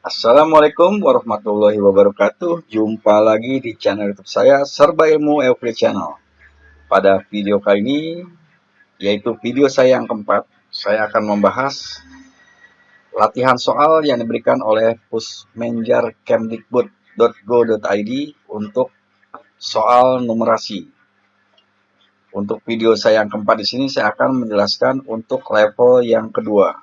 Assalamualaikum warahmatullahi wabarakatuh. Jumpa lagi di channel YouTube saya, Serba Ilmu Every Channel. Pada video kali ini, yaitu video saya yang keempat, saya akan membahas latihan soal yang diberikan oleh Pusmenjar Kemdikbud.go.id untuk soal numerasi. Untuk video saya yang keempat di sini, saya akan menjelaskan untuk level yang kedua.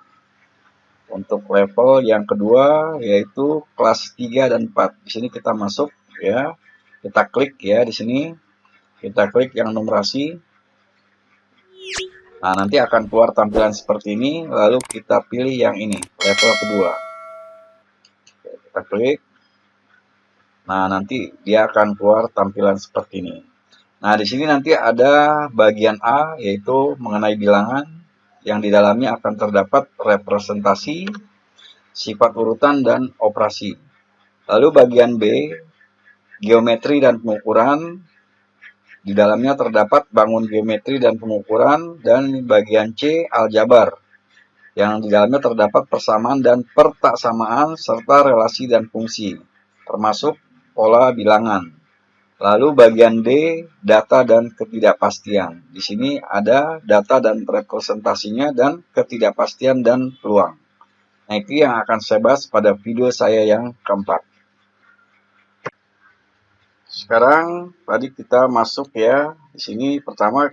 Untuk level yang kedua yaitu kelas 3 dan 4. Di sini kita masuk ya. Kita klik ya di sini. Kita klik yang numerasi. Nah, nanti akan keluar tampilan seperti ini, lalu kita pilih yang ini, level kedua. Kita klik. Nah, nanti dia akan keluar tampilan seperti ini. Nah, di sini nanti ada bagian A yaitu mengenai bilangan yang di dalamnya akan terdapat representasi, sifat urutan, dan operasi. Lalu bagian B, geometri dan pengukuran. Di dalamnya terdapat bangun geometri dan pengukuran. Dan bagian C, aljabar. Yang di dalamnya terdapat persamaan dan pertaksamaan, serta relasi dan fungsi, termasuk pola bilangan. Lalu bagian D, data dan ketidakpastian. Di sini ada data dan representasinya dan ketidakpastian dan peluang. Nah, itu yang akan saya bahas pada video saya yang keempat. Sekarang tadi kita masuk ya. Di sini pertama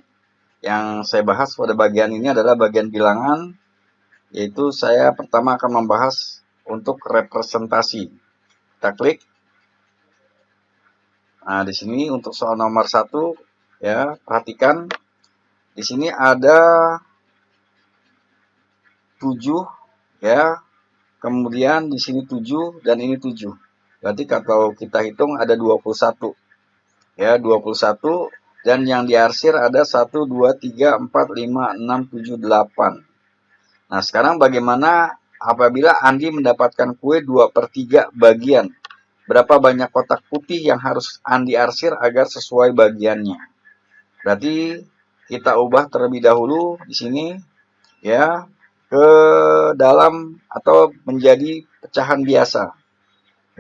yang saya bahas pada bagian ini adalah bagian bilangan, yaitu saya pertama akan membahas untuk representasi. Kita klik. Nah, di sini untuk soal nomor 1 ya, perhatikan di sini ada 7 ya. Kemudian di sini 7 dan ini 7. Berarti kalau kita hitung ada 21. Ya, 21 dan yang diarsir ada 1 2 3 4 5 6 7 8. Nah, sekarang bagaimana apabila Andi mendapatkan kue 2/3 bagian? Berapa banyak kotak putih yang harus Andi arsir agar sesuai bagiannya? Berarti kita ubah terlebih dahulu di sini ya ke dalam atau menjadi pecahan biasa.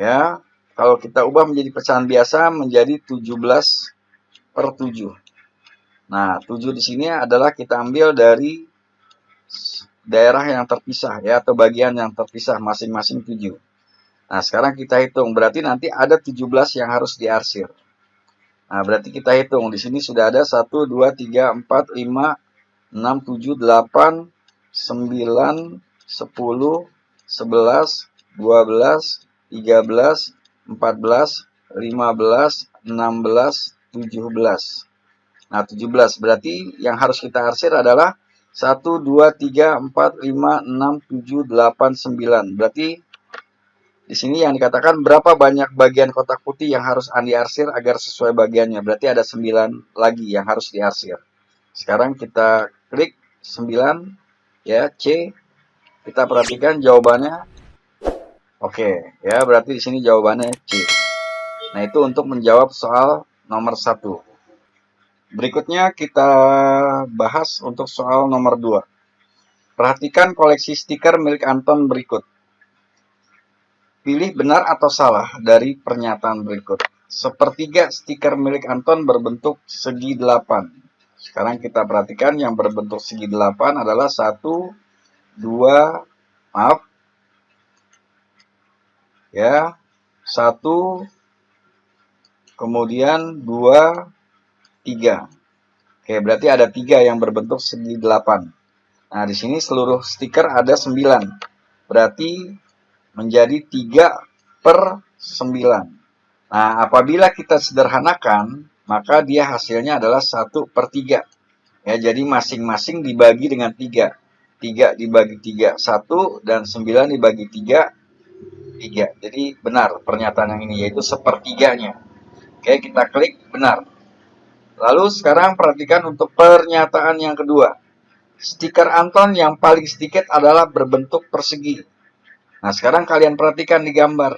Ya, kalau kita ubah menjadi pecahan biasa menjadi 17/7. Nah, 7 di sini adalah kita ambil dari daerah yang terpisah ya, atau bagian yang terpisah masing-masing 7. Nah, sekarang kita hitung, berarti nanti ada 17 yang harus diarsir. Nah, berarti kita hitung, di sini sudah ada 1, 2, 3, 4, 5, 6, 7, 8, 9, 10, 11, 12, 13, 14, 15, 16, 17. Nah, 17 berarti yang harus kita arsir adalah 1, 2, 3, 4, 5, 6, 7, 8, 9. Berarti di sini yang dikatakan berapa banyak bagian kotak putih yang harus Andi arsir agar sesuai bagiannya. Berarti ada 9 lagi yang harus diarsir. Sekarang kita klik 9 ya, C. Kita perhatikan jawabannya. Oke, ya berarti di sini jawabannya C. Nah, itu untuk menjawab soal nomor 1. Berikutnya kita bahas untuk soal nomor 2. Perhatikan koleksi stiker milik Anton berikut. Pilih benar atau salah dari pernyataan berikut. Sepertiga stiker milik Anton berbentuk segi 8. Sekarang kita perhatikan yang berbentuk segi 8 adalah 1, 2, maaf. Ya, 1, kemudian 2, 3. Oke, berarti ada 3 yang berbentuk segi 8. Nah, di sini seluruh stiker ada 9. Berarti menjadi 3/9. Nah, apabila kita sederhanakan, maka dia hasilnya adalah 1/3. Ya, jadi masing-masing dibagi dengan 3. 3 dibagi 3, 1, dan 9 dibagi 3, 3. Jadi benar pernyataan yang ini, yaitu sepertiganya. Oke, kita klik benar. Lalu sekarang perhatikan untuk pernyataan yang kedua. Stiker Anton yang paling sedikit adalah berbentuk persegi. Nah, sekarang kalian perhatikan di gambar.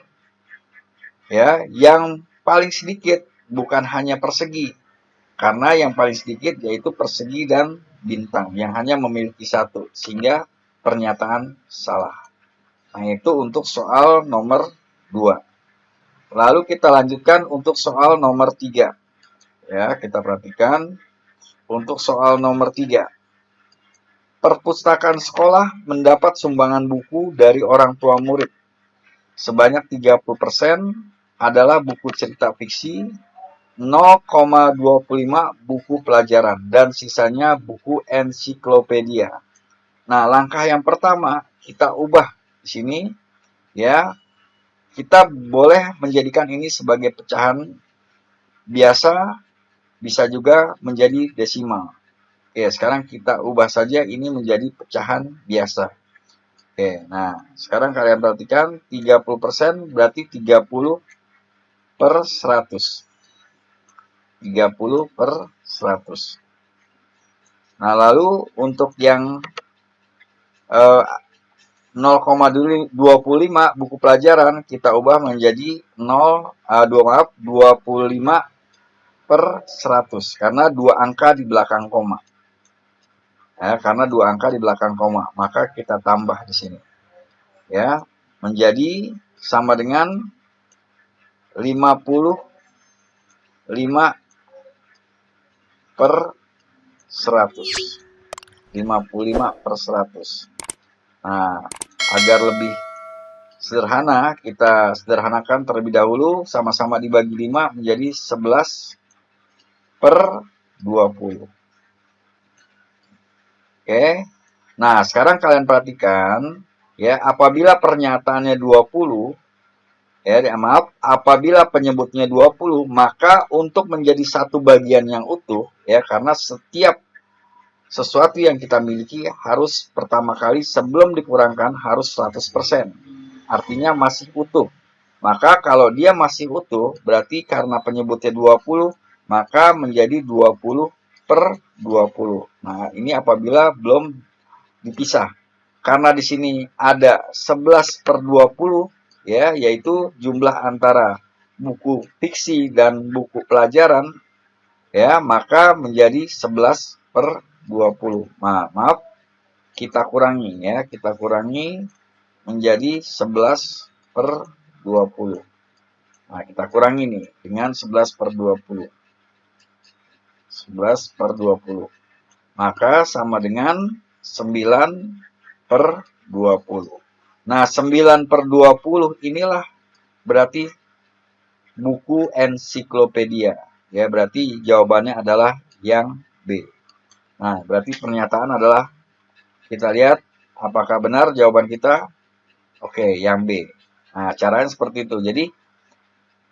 Ya, yang paling sedikit bukan hanya persegi. Karena yang paling sedikit yaitu persegi dan bintang yang hanya memiliki satu, sehingga pernyataan salah. Nah, itu untuk soal nomor 2. Lalu kita lanjutkan untuk soal nomor 3. Ya, kita perhatikan untuk soal nomor 3. Perpustakaan sekolah mendapat sumbangan buku dari orang tua murid. Sebanyak 30% adalah buku cerita fiksi, 0,25 buku pelajaran, dan sisanya buku ensiklopedia. Nah, langkah yang pertama kita ubah di sini, ya. Kita boleh menjadikan ini sebagai pecahan biasa, bisa juga menjadi desimal. Oke, sekarang kita ubah saja ini menjadi pecahan biasa. Oke, nah sekarang kalian perhatikan 30% berarti 30/100. 30/100. Nah, lalu untuk yang 0,25 buku pelajaran kita ubah menjadi 25/100 karena dua angka di belakang koma. Ya, karena dua angka di belakang koma, maka kita tambah di sini. Ya, menjadi sama dengan 55/100. 55/100. Nah, agar lebih sederhana, kita sederhanakan terlebih dahulu, sama-sama dibagi 5 menjadi 11/20. Oke. Nah, sekarang kalian perhatikan, ya, apabila pernyataannya 20, ya, maaf, apabila penyebutnya 20, maka untuk menjadi satu bagian yang utuh, ya, karena setiap sesuatu yang kita miliki harus pertama kali sebelum dikurangkan harus 100%. Artinya masih utuh. Maka kalau dia masih utuh, berarti karena penyebutnya 20, maka menjadi 20/20. Nah, ini apabila belum dipisah. Karena di sini ada 11/20, ya, yaitu jumlah antara buku fiksi dan buku pelajaran, ya, maka menjadi 11/20. Maaf, kita kurangi, ya, kita kurangi menjadi 11/20. Nah, kita kurangi nih dengan 11/20. 11/20. Maka sama dengan 9/20. Nah, 9/20 inilah berarti buku ensiklopedia. Ya, berarti jawabannya adalah yang B. Nah, berarti pernyataan adalah, kita lihat apakah benar jawaban kita. Oke, yang B. Nah, caranya seperti itu. Jadi,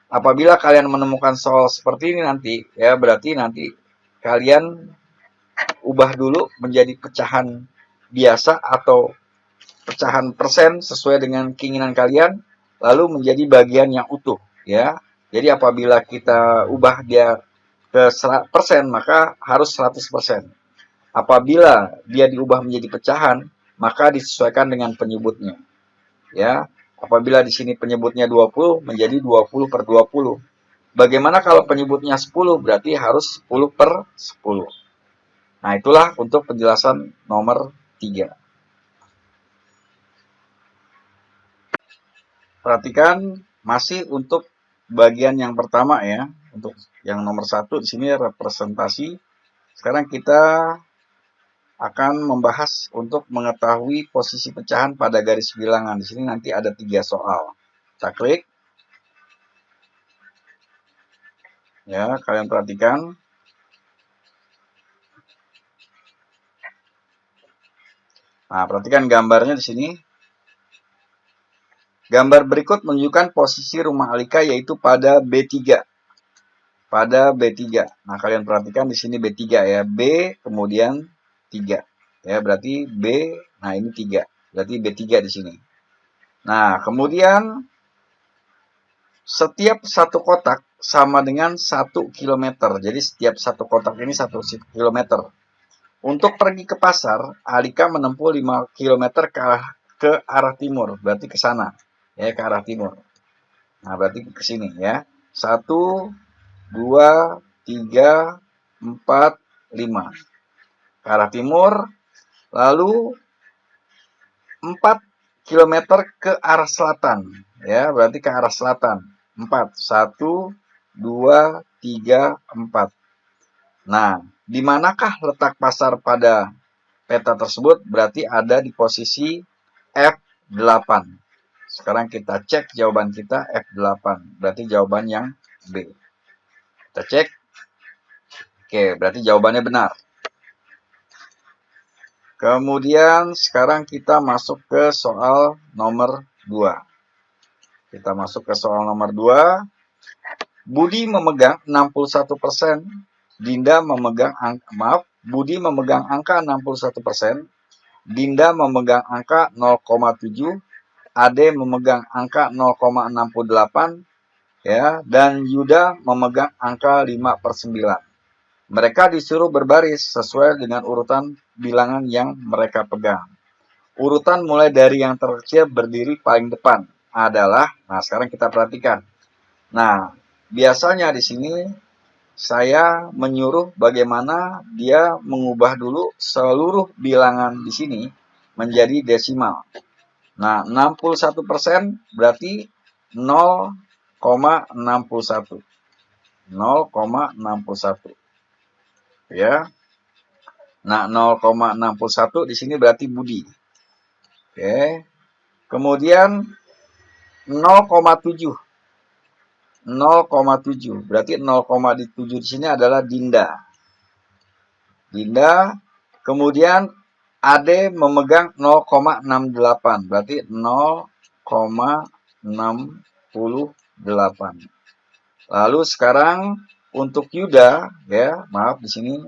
apabila kalian menemukan soal seperti ini nanti, ya, berarti nanti kalian ubah dulu menjadi pecahan biasa atau pecahan persen sesuai dengan keinginan kalian, lalu menjadi bagian yang utuh, ya. Jadi apabila kita ubah dia ke 100%, maka harus 100%. Apabila dia diubah menjadi pecahan, maka disesuaikan dengan penyebutnya. Ya, apabila di sini penyebutnya 20 menjadi 20/20. Bagaimana kalau penyebutnya 10? Berarti harus 10/10. Nah, itulah untuk penjelasan nomor 3. Perhatikan masih untuk bagian yang pertama, ya. Untuk yang nomor 1 di sini representasi. Sekarang kita akan membahas untuk mengetahui posisi pecahan pada garis bilangan. Di sini nanti ada 3 soal. Kita klik. Ya, kalian perhatikan. Nah, perhatikan gambarnya di sini. Gambar berikut menunjukkan posisi rumah Alika yaitu pada B3. Pada B3. Nah, kalian perhatikan di sini B3, ya. B kemudian 3. Ya, berarti B, nah ini 3. Berarti B3 di sini. Nah, kemudian setiap satu kotak sama dengan 1 km. Jadi setiap satu kotak ini 1 km. Untuk pergi ke pasar, Alika menempuh 5 km ke arah timur. Berarti ke sana. Ya, ke arah timur. Nah, berarti ke sini, ya. 1, 2, 3, 4, 5. ke arah timur, lalu 4 km ke arah selatan, ya, berarti ke arah selatan. 4, 1, 2, 3, 4. Nah, di manakah letak pasar pada peta tersebut? Berarti ada di posisi F8. Sekarang kita cek jawaban kita F8. Berarti jawaban yang B. Kita cek. Oke, berarti jawabannya benar. Kemudian sekarang kita masuk ke soal nomor 2. Kita masuk ke soal nomor 2. Budi memegang 61%, Dinda memegang Budi memegang angka 61%, Dinda memegang angka 0,7, Ade memegang angka 0,68, ya, dan Yuda memegang angka 5/9. Mereka disuruh berbaris sesuai dengan urutan bilangan yang mereka pegang. Urutan mulai dari yang terkecil berdiri paling depan adalah, nah sekarang kita perhatikan. Nah, biasanya di sini saya menyuruh bagaimana dia mengubah dulu seluruh bilangan di sini menjadi desimal. Nah, 61% berarti 0,61. 0,61. Ya. Nah, 0,61 di sini berarti Budi. Oke. Kemudian 0,7. 0,7. Berarti 0,7 di sini adalah Dinda. Dinda. Kemudian Ade memegang 0,68. Berarti 0,68. Lalu sekarang untuk Yuda, ya, maaf di sini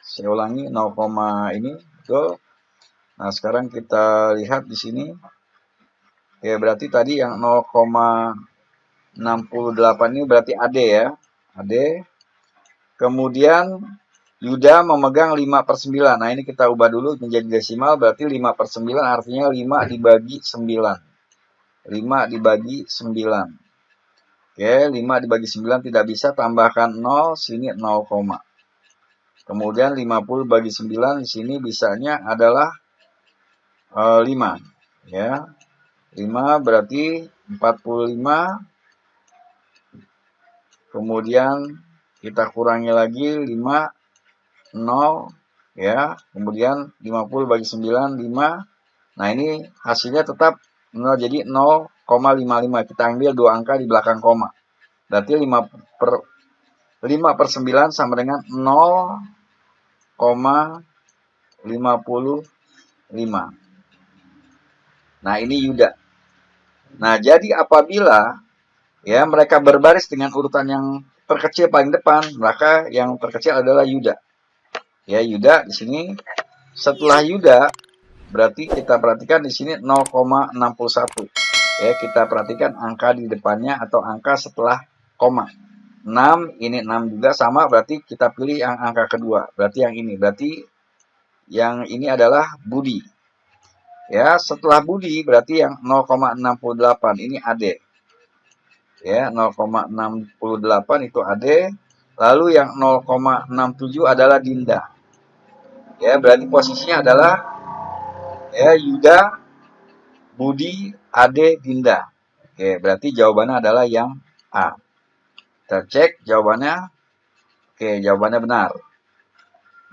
saya ulangi 0, ini betul. Nah, sekarang kita lihat di sini. Ya, berarti tadi yang 0,68 ini berarti Ade ya. Ade. Kemudian Yuda memegang 5/9. Nah, ini kita ubah dulu menjadi desimal. Berarti 5/9 artinya 5 dibagi 9. 5 dibagi 9. Oke, 5 dibagi 9 tidak bisa. Tambahkan 0, sini 0, kemudian 50 bagi 9 di sini bisanya adalah 5. Ya. 5 berarti 45. Kemudian kita kurangi lagi 5, 0. Ya. Kemudian 50 bagi 9, 5. Nah, ini hasilnya tetap 0, jadi 0,55. Kita ambil 2 angka di belakang koma. Berarti 5/9 sama dengan 0,55. Nah, ini Yuda. Nah, jadi apabila ya mereka berbaris dengan urutan yang terkecil paling depan, maka yang terkecil adalah Yuda. Ya, Yuda di sini. Setelah Yuda, berarti kita perhatikan di sini 0,61. Ya, kita perhatikan angka di depannya atau angka setelah koma. 6, ini 6 juga sama, berarti kita pilih yang angka kedua. Berarti yang ini. Berarti yang ini adalah Budi. Ya, setelah Budi berarti yang 0,68 ini Ade. Ya, 0,68 itu Ade. Lalu yang 0,67 adalah Dinda. Ya, berarti posisinya adalah ya Yuda, Budi, Ade, Dinda. Oke, berarti jawabannya adalah yang A. Kita cek jawabannya. Oke, jawabannya benar.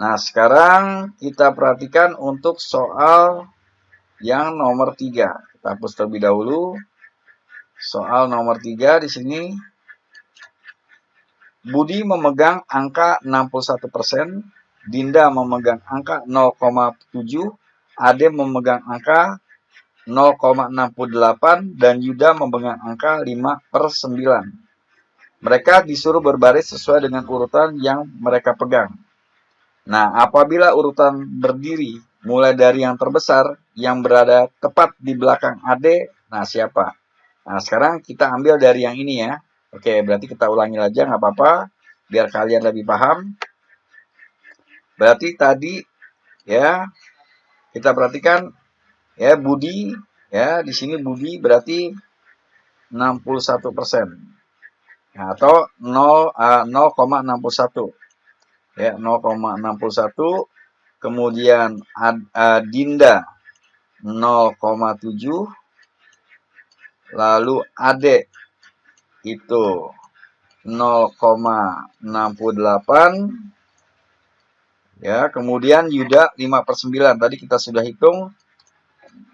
Nah, sekarang kita perhatikan untuk soal yang nomor 3. Kita hapus terlebih dahulu. Soal nomor 3 di sini. Budi memegang angka 61%, Dinda memegang angka 0,7, Ade memegang angka 0,68, dan Yuda memegang angka 5/9. Mereka disuruh berbaris sesuai dengan urutan yang mereka pegang. Nah, apabila urutan berdiri mulai dari yang terbesar yang berada tepat di belakang Ade, nah siapa? Nah, sekarang kita ambil dari yang ini ya. Oke, berarti kita ulangi aja, nggak apa-apa, biar kalian lebih paham. Berarti tadi ya, kita perhatikan ya Budi, ya di sini Budi berarti 61%. Nah, atau 0,61. Ya, 0,61. kemudian Dinda 0,7, lalu Ade itu 0,68, ya, kemudian Yuda 5/9. Tadi kita sudah hitung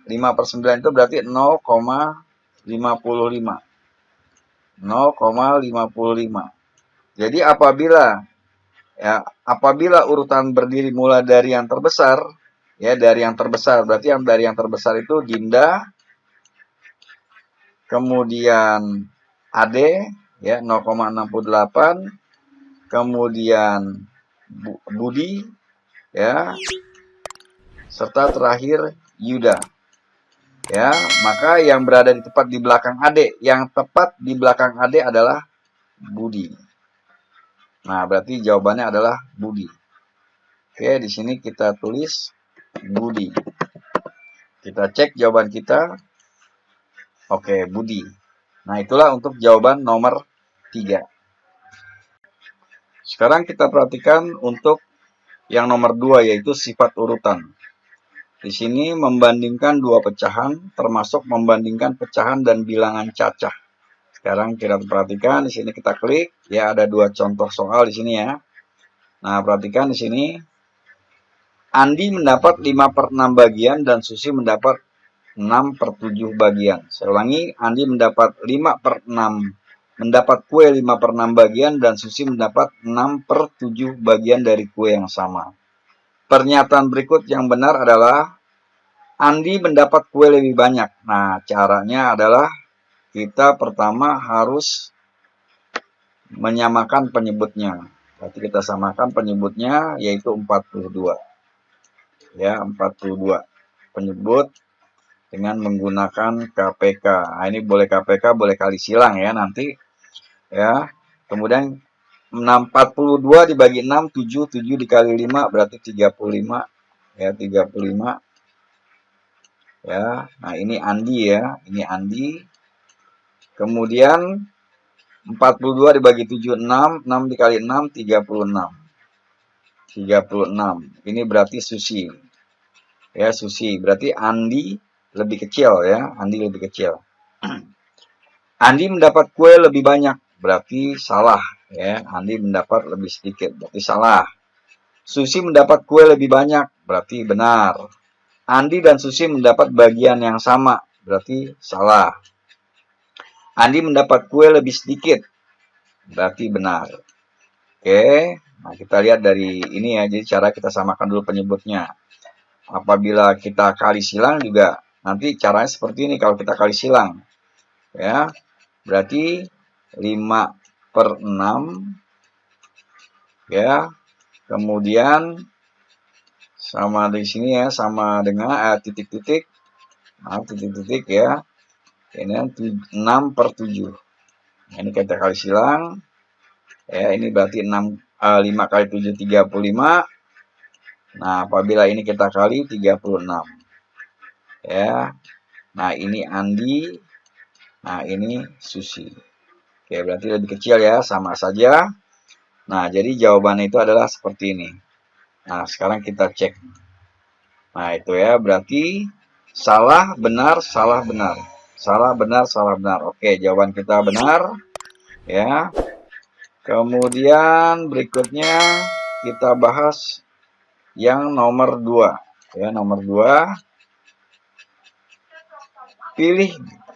5/9 itu berarti 0,55. 0,55. Jadi apabila urutan berdiri mulai dari yang terbesar, ya, dari yang terbesar, berarti dari yang terbesar itu Dinda, kemudian Ade, ya, 0,68, kemudian Budi, ya, serta terakhir Yuda. Ya, maka yang berada di tepat di belakang Ade, yang tepat di belakang Ade adalah Budi. Nah, berarti jawabannya adalah Budi. Oke, di sini kita tulis Budi. Kita cek jawaban kita. Oke, Budi. Nah, itulah untuk jawaban nomor 3. Sekarang kita perhatikan untuk yang nomor 2, yaitu sifat urutan. Di sini membandingkan dua pecahan, termasuk membandingkan pecahan dan bilangan cacah. Sekarang kita perhatikan di sini, kita klik, ya, ada dua contoh soal di sini, ya. Nah, perhatikan di sini. Andi mendapat 5/6 bagian dan Susi mendapat 6/7 bagian. Saya ulangi, Andi mendapat 5/6, mendapat kue 5/6 bagian dan Susi mendapat 6/7 bagian dari kue yang sama. Pernyataan berikut yang benar adalah Andi mendapat kue lebih banyak. Nah, caranya adalah kita pertama harus menyamakan penyebutnya. Berarti kita samakan penyebutnya, yaitu 42. Ya, 42. Penyebut dengan menggunakan KPK. Nah, ini boleh KPK, boleh kali silang, ya, nanti. Ya, kemudian 42 dibagi 6, 7 dikali 5, berarti 35. Ya, 35. Ya, nah ini Andi, ya, ini Andi. Kemudian 42 dibagi 7, 6 dikali 6, 36. 36. Ini berarti Susi. Ya, Susi. Berarti Andi lebih kecil, ya, Andi lebih kecil. Andi mendapat kue lebih banyak, berarti salah, ya. Andi mendapat lebih sedikit, berarti salah. Susi mendapat kue lebih banyak, berarti benar. Andi dan Susi mendapat bagian yang sama, berarti salah. Andi mendapat kue lebih sedikit, berarti benar. Oke, nah kita lihat dari ini, ya. Jadi cara kita samakan dulu penyebutnya. Apabila kita kali silang juga, nanti caranya seperti ini kalau kita kali silang. Ya, berarti 5/6, ya. Kemudian sama di sini, ya, sama dengan titik-titik. Nah, titik-titik, ya. Ini 6/7. Nah, ini kita kali silang. Ya, ini berarti 5 kali 7 35. Nah, apabila ini kita kali 36. Ya. Nah, ini Andi. Nah, ini Susi. Oke, berarti lebih kecil, ya, sama saja. Nah, jadi jawabannya itu adalah seperti ini. Nah, sekarang kita cek. Nah, itu, ya, berarti salah, benar, salah, benar. Salah, benar, salah, benar. Oke, jawaban kita benar. Ya. Kemudian berikutnya kita bahas yang nomor 2. Ya, nomor 2.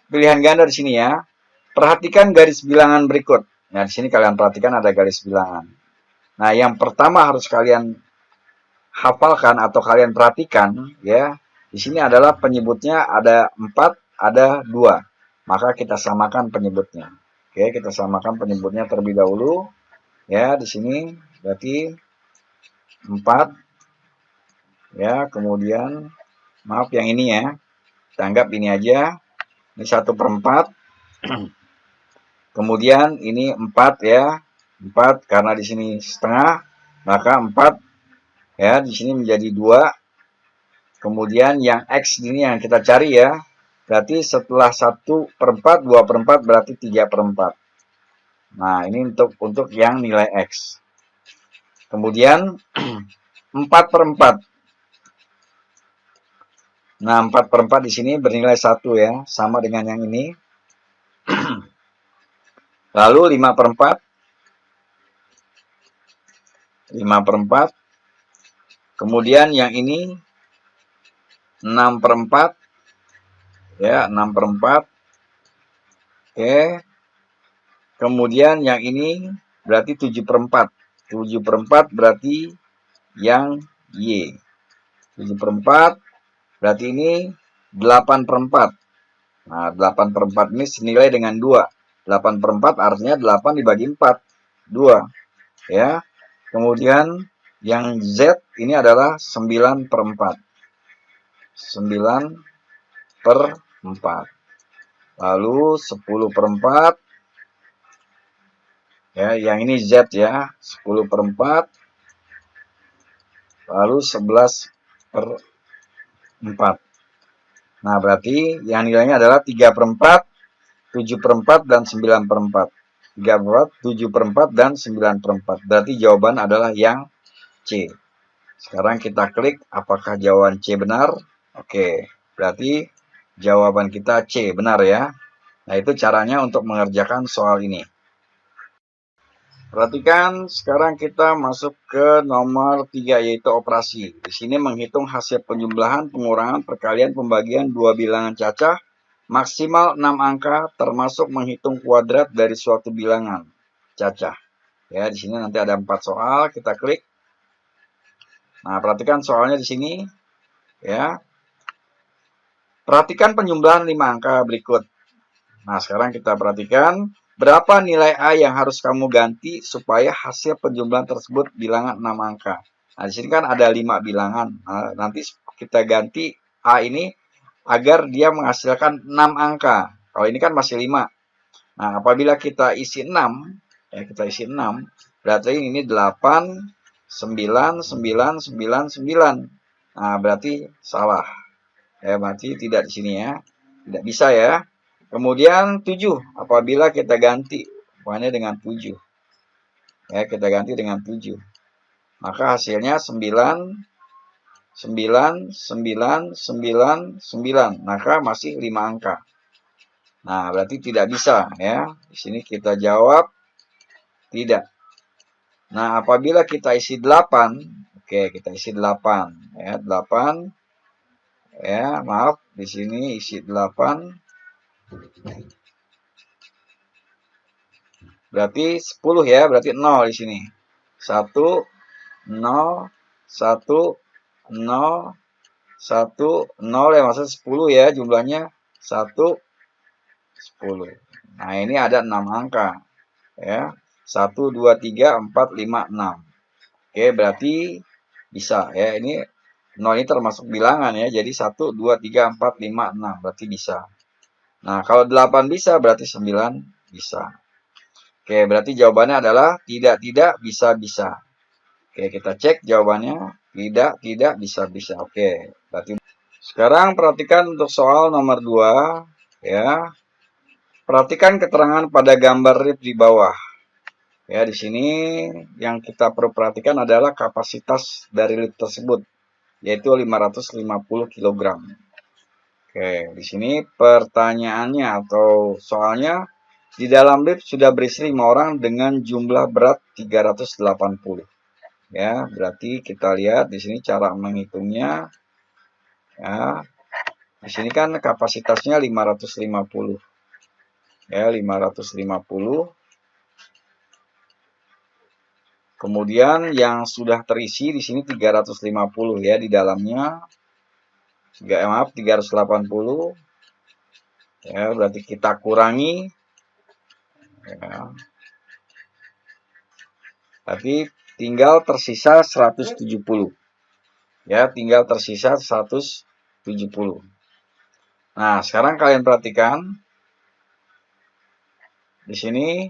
Pilihan ganda di sini, ya. Perhatikan garis bilangan berikut. Nah, di sini kalian perhatikan ada garis bilangan. Nah, yang pertama harus kalian hafalkan atau kalian perhatikan, ya. Di sini adalah penyebutnya ada 4, ada 2. Maka kita samakan penyebutnya. Oke, kita samakan penyebutnya terlebih dahulu. Ya, di sini berarti 4. Ya, kemudian maaf yang ini, ya. Kita anggap ini aja. Ini 1/4. Kemudian ini 4, ya. 4 karena di sini setengah, maka 4, ya, di sini menjadi 2. Kemudian yang X ini yang kita cari, ya. Berarti setelah 1/4, 2/4 berarti 3/4. Nah, ini untuk yang nilai X. Kemudian 4/4. Nah, 4/4 di sini bernilai 1 ya, sama dengan yang ini. Lalu 5/4, 5/4. Kemudian yang ini 6/4, ya, 6/4. Oke. Kemudian yang ini berarti 7/4. 7/4 berarti yang Y. 7/4 berarti ini 8/4. Nah, 8/4 ini senilai dengan 2. 8/4 artinya 8 dibagi 4. 2. Ya. Kemudian yang Z ini adalah 9/4. 9/4. Lalu 10/4. Ya, yang ini Z ya. 10/4. Lalu 11/4. Nah, berarti yang nilainya adalah 3/4, 7/4, dan 9/4. 3/4, 7/4, dan 9/4. Berarti jawaban adalah yang C. Sekarang kita klik apakah jawaban C benar. Oke, berarti jawaban kita C benar ya. Nah, itu caranya untuk mengerjakan soal ini. Perhatikan, sekarang kita masuk ke nomor 3, yaitu operasi. Di sini menghitung hasil penjumlahan, pengurangan, perkalian, pembagian dua bilangan cacah, maksimal 6 angka, termasuk menghitung kuadrat dari suatu bilangan cacah. Ya, di sini nanti ada 4 soal, kita klik. Nah, perhatikan soalnya di sini. Ya, perhatikan penjumlahan 5 angka berikut. Nah, sekarang kita perhatikan. Berapa nilai A yang harus kamu ganti supaya hasil penjumlahan tersebut bilangan 6 angka? Nah, di sini kan ada 5 bilangan. Nah, nanti kita ganti A ini agar dia menghasilkan 6 angka. Kalau ini kan masih 5. Nah, apabila kita isi 6, ya kita isi 6, berarti ini 8, 9, 9, 9, 9. Nah, berarti salah. Ya, berarti tidak di sini ya. Tidak bisa ya. Kemudian 7, apabila kita ganti umpamanya dengan 7. Ya, kita ganti dengan 7. Maka hasilnya 9, 9, 9, 9, 9. Maka masih 5 angka. Nah, berarti tidak bisa ya. Di sini kita jawab tidak. Nah, apabila kita isi 8, oke, kita isi 8 ya, 8. Ya, maaf, di sini isi 8. Berarti 10 ya, berarti 0 di sini. 1, 0, 1, 0, 1, 0 ya, maksudnya 10 ya, jumlahnya 1, 10. Nah, ini ada 6 angka. Ya, 1, 2, 3, 4, 5, 6. Oke, berarti bisa ya, ini 0 ini termasuk bilangan ya, jadi 1, 2, 3, 4, 5, 6, berarti bisa. Nah, kalau 8 bisa, berarti 9 bisa. Oke, berarti jawabannya adalah tidak, bisa, bisa. Oke, kita cek jawabannya. Tidak, bisa, bisa. Oke, berarti sekarang perhatikan untuk soal nomor 2. Ya, perhatikan keterangan pada gambar RIP di bawah. Ya, di sini yang kita perlu perhatikan adalah kapasitas dari lift tersebut, yaitu 550 kg. Oke, di sini pertanyaannya atau soalnya, di dalam lift sudah berisi 5 orang dengan jumlah berat 380. Ya, berarti kita lihat di sini cara menghitungnya. Ya, di sini kan kapasitasnya 550. Ya, 550. Kemudian yang sudah terisi di sini 350 ya di dalamnya. 380. Ya, berarti kita kurangi. Ya. Tapi tinggal tersisa 170. Ya, tinggal tersisa 170. Nah, sekarang kalian perhatikan. Di sini,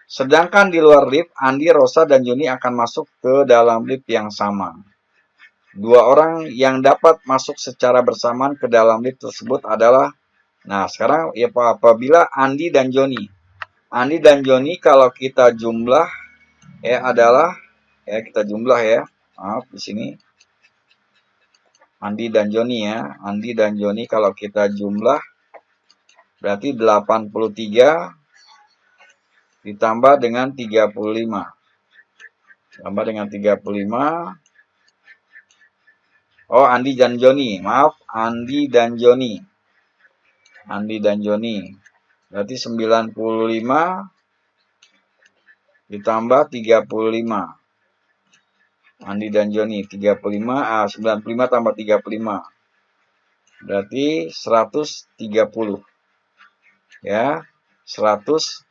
sedangkan di luar lift, Andi, Rosa, dan Joni akan masuk ke dalam lift yang sama. Dua orang yang dapat masuk secara bersamaan ke dalam lift tersebut adalah, nah sekarang ya apabila Andi dan Joni. Andi dan Joni kalau kita jumlah ya adalah, ya kita jumlah ya, maaf di sini. Andi dan Joni ya. Andi dan Joni kalau kita jumlah berarti 83 ditambah dengan 35. Tambah dengan 35. Oh, Andi dan Joni. Maaf, Andi dan Joni. Andi dan Joni. Berarti 95 ditambah 35. Andi dan Joni 35, 95 tambah 35. Berarti 130. Ya, 130.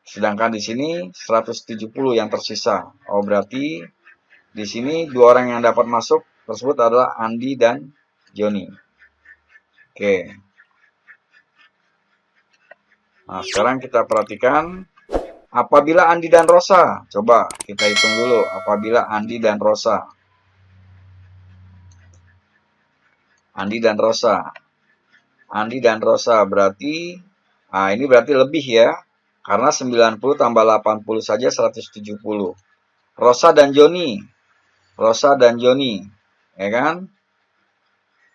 Sedangkan di sini 170 yang tersisa. Oh, berarti di sini dua orang yang dapat masuk tersebut adalah Andi dan Joni. Oke. Nah, sekarang kita perhatikan apabila Andi dan Rosa. Coba kita hitung dulu apabila Andi dan Rosa. Andi dan Rosa. Andi dan Rosa berarti, nah ini berarti lebih ya. Karena 90 tambah 80 saja 170. Rosa dan Joni. Rosa dan Joni. Ya kan?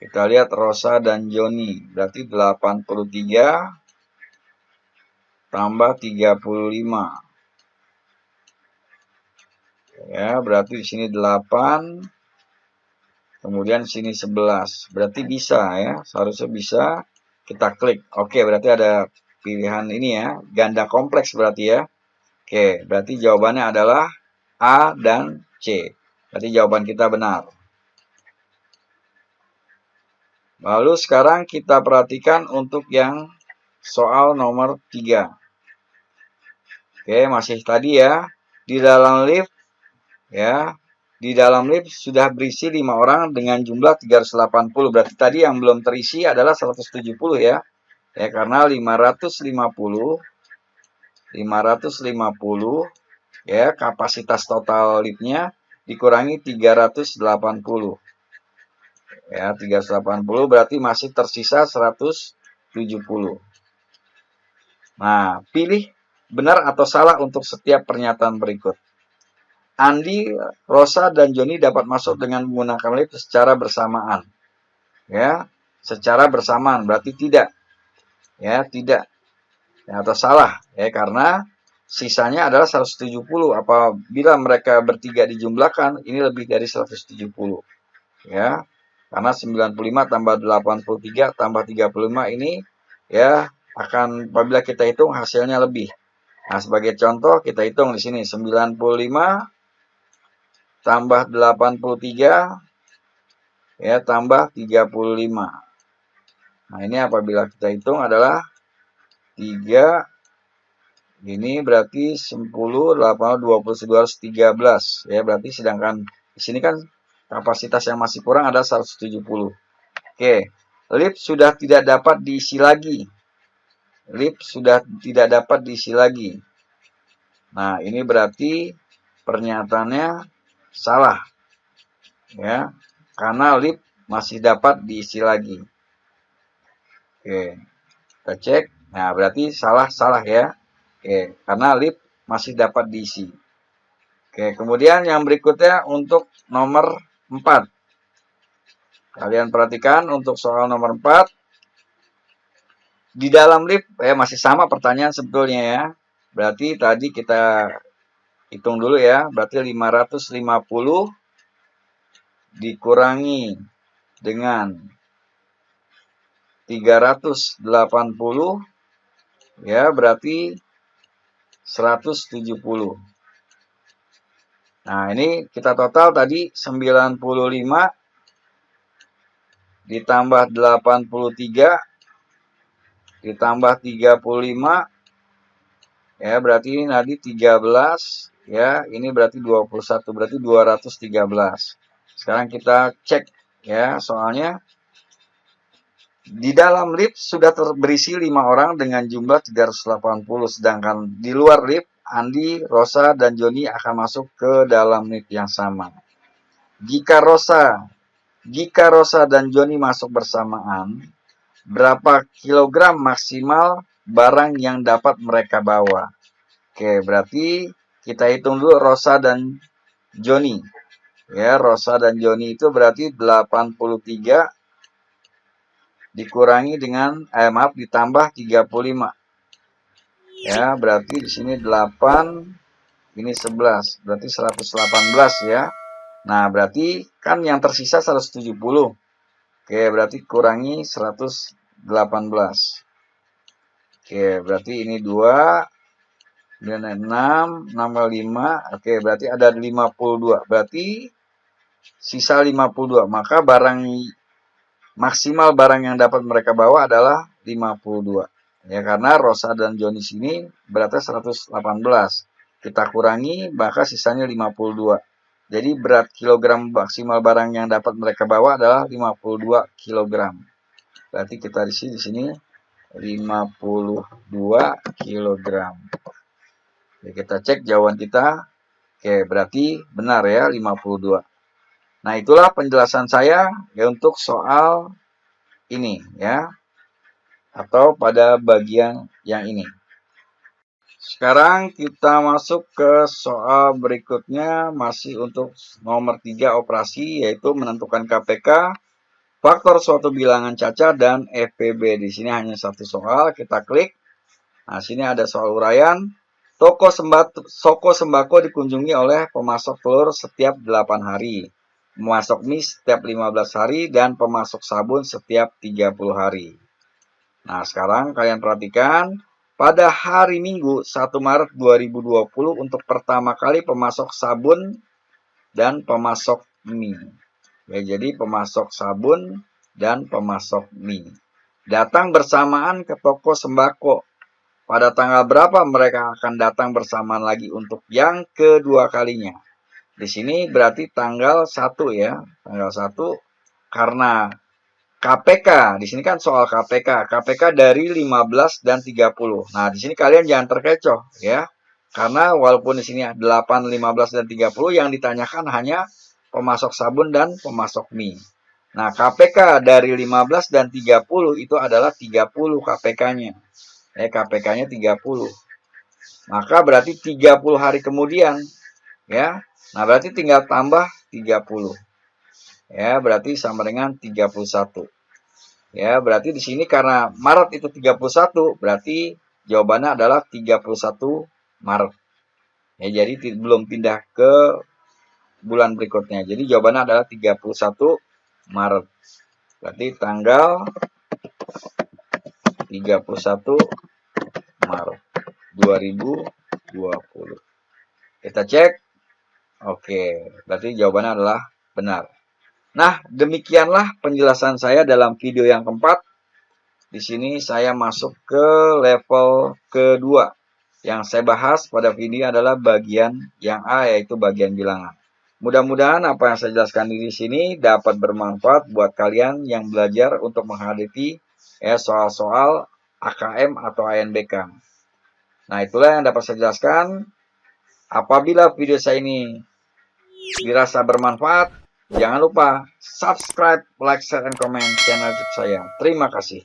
Kita lihat Rosa dan Joni. Berarti 83 tambah 35. Ya, berarti di sini 8. Kemudian di sini 11. Berarti bisa ya. Seharusnya bisa. Kita klik. Oke, berarti ada pilihan ini ya. Ganda kompleks berarti ya. Oke, berarti jawabannya adalah A dan C. Berarti jawaban kita benar. Lalu sekarang kita perhatikan untuk yang soal nomor 3. Oke, masih tadi ya. Di dalam lift ya. Di dalam lift sudah berisi 5 orang dengan jumlah 380. Berarti tadi yang belum terisi adalah 170 ya. Ya, karena 550 ya kapasitas total liftnya dikurangi 380. Ya, 380 berarti masih tersisa 170. Nah, pilih benar atau salah untuk setiap pernyataan berikut. Andi, Rosa, dan Joni dapat masuk dengan menggunakan lift secara bersamaan. Ya, secara bersamaan berarti tidak. Ya, tidak. Ya, atau salah. Ya, karena sisanya adalah 170. Apabila mereka bertiga dijumlahkan, ini lebih dari 170. Ya, karena 95 tambah 83 tambah 35 ini ya akan apabila kita hitung hasilnya lebih. Nah, sebagai contoh kita hitung di sini 95 tambah 83 ya tambah 35. Nah, ini apabila kita hitung adalah 3 ini berarti 10 8 20 213 ya, berarti sedangkan di sini kan kapasitas yang masih kurang ada 170. Oke, lift sudah tidak dapat diisi lagi. Lift sudah tidak dapat diisi lagi. Nah, ini berarti pernyataannya salah. Ya, karena lift masih dapat diisi lagi. Oke, kita cek. Nah, berarti salah ya. Oke, karena lift masih dapat diisi. Oke, kemudian yang berikutnya untuk nomor 4. Kalian perhatikan untuk soal nomor 4. Di dalam lift, masih sama pertanyaan sebetulnya ya. Berarti tadi kita hitung dulu ya. Berarti 550 dikurangi dengan 380 ya berarti 170. Nah, ini kita total tadi 95 ditambah 83 ditambah 35 ya berarti ini tadi 13 ya, ini berarti 21 berarti 213. Sekarang kita cek ya soalnya. Di dalam lift sudah berisi 5 orang dengan jumlah 380, sedangkan di luar lift Andi, Rosa, dan Joni akan masuk ke dalam lift yang sama. Jika Rosa dan Joni masuk bersamaan, berapa kilogram maksimal barang yang dapat mereka bawa? Oke, berarti kita hitung dulu Rosa dan Joni. Ya, Rosa dan Joni itu berarti 83 dikurangi dengan maaf ditambah 35. Ya, berarti di sini 8, ini 11, berarti 118 ya. Nah, berarti kan yang tersisa 170. Oke, berarti kurangi 118. Oke, berarti ini 2, dan 6, nambah 5. Oke, berarti ada 52. Berarti sisa 52. Maka maksimal barang yang dapat mereka bawa adalah 52. Ya, karena Rosa dan Joni sini beratnya 118. Kita kurangi, maka sisanya 52. Jadi berat kilogram maksimal barang yang dapat mereka bawa adalah 52 kilogram. Berarti kita isi di sini 52 kilogram. Oke, kita cek jawaban kita. Oke, berarti benar ya 52. Nah, itulah penjelasan saya ya untuk soal ini ya, atau pada bagian yang ini. Sekarang kita masuk ke soal berikutnya, masih untuk nomor 3 operasi, yaitu menentukan KPK, faktor suatu bilangan cacat, dan FPB. Di sini hanya satu soal, kita klik. Nah, sini ada soal uraian. Toko sembako dikunjungi oleh pemasok telur setiap 8 hari, pemasok mie setiap 15 hari, dan pemasok sabun setiap 30 hari. Nah, sekarang kalian perhatikan, pada hari Minggu 1 Maret 2020 untuk pertama kali pemasok sabun dan pemasok mie. Ya, jadi pemasok sabun dan pemasok mie datang bersamaan ke toko sembako. Pada tanggal berapa mereka akan datang bersamaan lagi untuk yang kedua kalinya? Di sini berarti tanggal 1 ya. Tanggal 1 karena KPK. Di sini kan soal KPK. KPK dari 15 dan 30. Nah, di sini kalian jangan terkecoh ya. Karena walaupun di sini 8, 15 dan 30 yang ditanyakan hanya pemasok sabun dan pemasok mie. Nah, KPK dari 15 dan 30 itu adalah 30 KPK-nya. KPK-nya 30. Maka berarti 30 hari kemudian ya. Nah, berarti tinggal tambah 30. Ya, berarti sama dengan 31. Ya, berarti di sini karena Maret itu 31, berarti jawabannya adalah 31 Maret. Ya, jadi belum pindah ke bulan berikutnya. Jadi jawabannya adalah 31 Maret. Berarti tanggal 31 Maret 2020. Kita cek. Oke, berarti jawabannya adalah benar. Nah, demikianlah penjelasan saya dalam video yang keempat. Di sini saya masuk ke level kedua. Yang saya bahas pada video adalah bagian yang A, yaitu bagian bilangan. Mudah-mudahan apa yang saya jelaskan di sini dapat bermanfaat buat kalian yang belajar untuk menghadapi soal-soal AKM atau ANBK. Nah, itulah yang dapat saya jelaskan. Apabila video saya ini dirasa bermanfaat, jangan lupa subscribe, like, share, dan komen channel YouTube saya. Terima kasih.